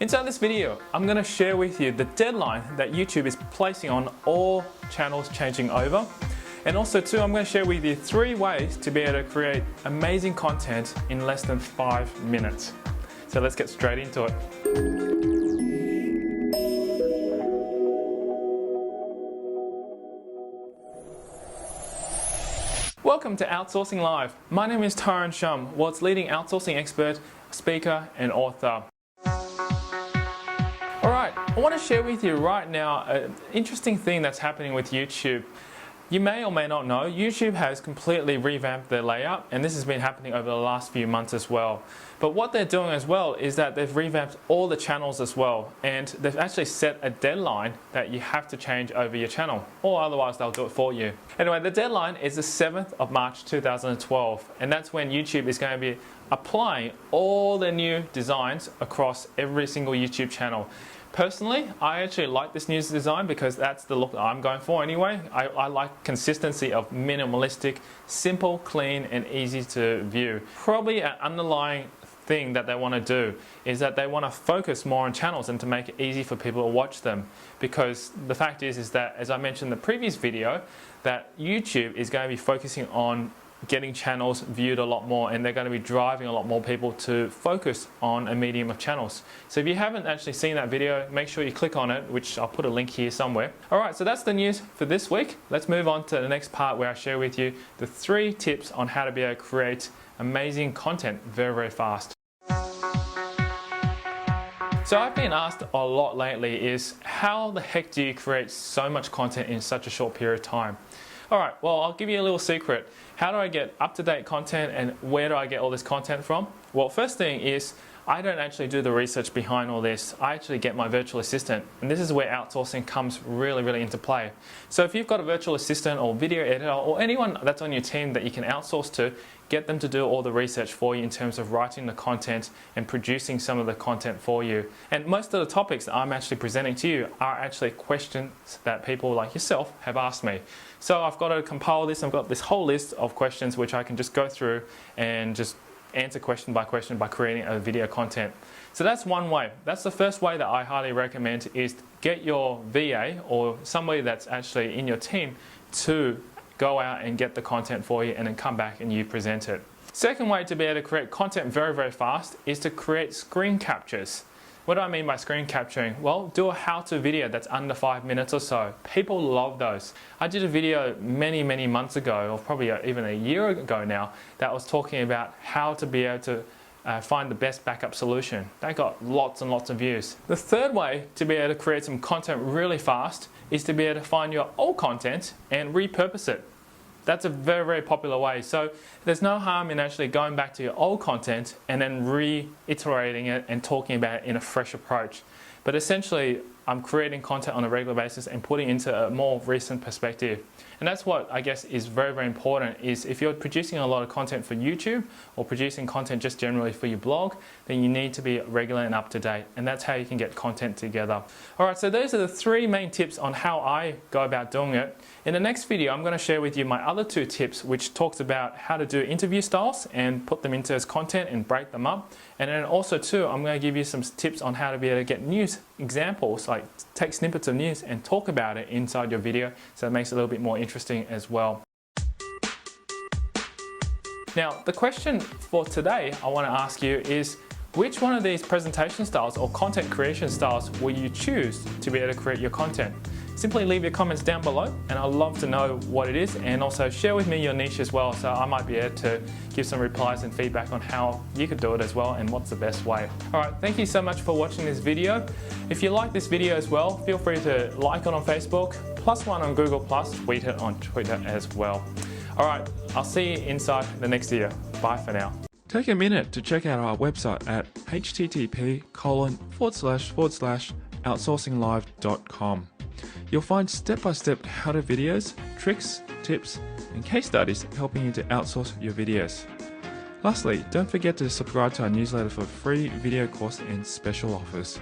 Inside this video, I'm going to share with you the deadline that YouTube is placing on all channels changing over. And also too, I'm going to share with you 3 ways to be able to create amazing content in less than 5 minutes. So let's get straight into it. Welcome to Outsourcing Live. My name is Tyrone Shum, world's leading outsourcing expert, speaker and author. Alright, I want to share with you right now an interesting thing that's happening with YouTube. You may or may not know, YouTube has completely revamped their layout, and this has been happening over the last few months as well. But what they're doing as well is that they've revamped all the channels as well, and they've actually set a deadline that you have to change over your channel, or otherwise they'll do it for you. Anyway, the deadline is the 7th of March 2012, and that's when YouTube is going to be applying all the new designs across every single YouTube channel. Personally, I actually like this new design because that's the look that I'm going for anyway. I like consistency of minimalistic, simple, clean and easy to view. Probably an underlying thing that they want to do is that they want to focus more on channels and to make it easy for people to watch them, because the fact is that, as I mentioned in the previous video, that YouTube is going to be focusing on getting channels viewed a lot more, and they're going to be driving a lot more people to focus on a medium of channels. So if you haven't actually seen that video, make sure you click on it, which I'll put a link here somewhere. Alright, so that's the news for this week. Let's move on to the next part where I share with you the 3 tips on how to be able to create amazing content very, very fast. So I've been asked a lot lately is, how the heck do you create so much content in such a short period of time? Alright, well, I'll give you a little secret. How do I get up-to-date content, and where do I get all this content from? Well, first thing is, I don't actually do the research behind all this. I actually get my virtual assistant, and this is where outsourcing comes really into play. So if you've got a virtual assistant or video editor or anyone that's on your team that you can outsource to, get them to do all the research for you in terms of writing the content and producing some of the content for you. And most of the topics that I'm actually presenting to you are actually questions that people like yourself have asked me. So I've got to compile this. I've got this whole list of questions which I can just go through and just answer question by question by creating a video content. So that's one way. That's the first way that I highly recommend, is get your VA or somebody that's actually in your team to go out and get the content for you and then come back and you present it. Second way to be able to create content very fast is to create screen captures. What do I mean by screen capturing? Well, do a how-to video that's under 5 minutes or so. People love those. I did a video many months ago, or probably even a year ago now, that was talking about how to be able to find the best backup solution. That got lots and lots of views. The third way to be able to create some content really fast is to be able to find your old content and repurpose it. That's a very popular way. So there's no harm in actually going back to your old content and then reiterating it and talking about it in a fresh approach. But essentially, I'm creating content on a regular basis and putting it into a more recent perspective. And that's what I guess is very important, is if you're producing a lot of content for YouTube or producing content just generally for your blog, then you need to be regular and up to date. And that's how you can get content together. Alright, so those are the 3 main tips on how I go about doing it. In the next video, I'm going to share with you my other 2 tips, which talks about how to do interview styles and put them into as content and break them up. And then also too, I'm going to give you some tips on how to be able to get news examples, like take snippets of news and talk about it inside your video, so it makes it a little bit more interesting as well. Now, the question for today I want to ask you is, which one of these presentation styles or content creation styles will you choose to be able to create your content? Simply leave your comments down below, and I'd love to know what it is, and also share with me your niche as well, so I might be able to give some replies and feedback on how you could do it as well and what's the best way. Alright, thank you so much for watching this video. If you like this video as well, feel free to like it on Facebook, +1 on Google+, tweet it on Twitter as well. Alright, I'll see you inside the next video. Bye for now. Take a minute to check out our website at http://outsourcinglive.com. You'll find step-by-step how-to videos, tricks, tips, and case studies helping you to outsource your videos. Lastly, don't forget to subscribe to our newsletter for free video course and special offers.